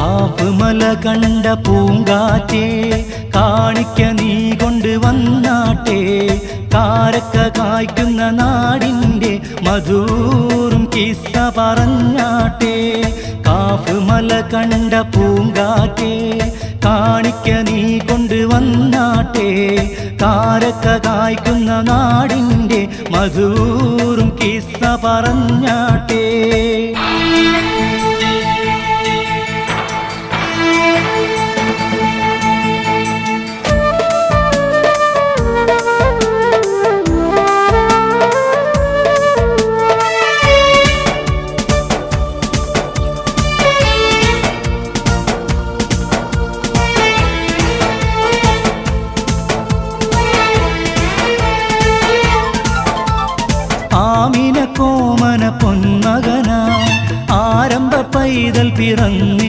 കാപ്പുമല കണ്ട പൂങ്കാറ്റേ കാണിക്ക നീ കൊണ്ടുവന്നാട്ടെ കാരക്ക കായ്ക്കുന്ന നാടിൻ്റെ മധുറും കിസ്സ പറഞ്ഞാട്ടെ കാപ്പുമല കണ്ട പൂങ്കാറ്റേ കാണിക്ക നീ കൊണ്ടുവന്നാട്ടെ കാരക്ക കായ്ക്കുന്ന നാടിൻ്റെ മധുറും കിസ്സ പറഞ്ഞാട്ടെ ആമിന കോമന പൊന്മകന ആരംഭ പൈതൽ പിറന്നു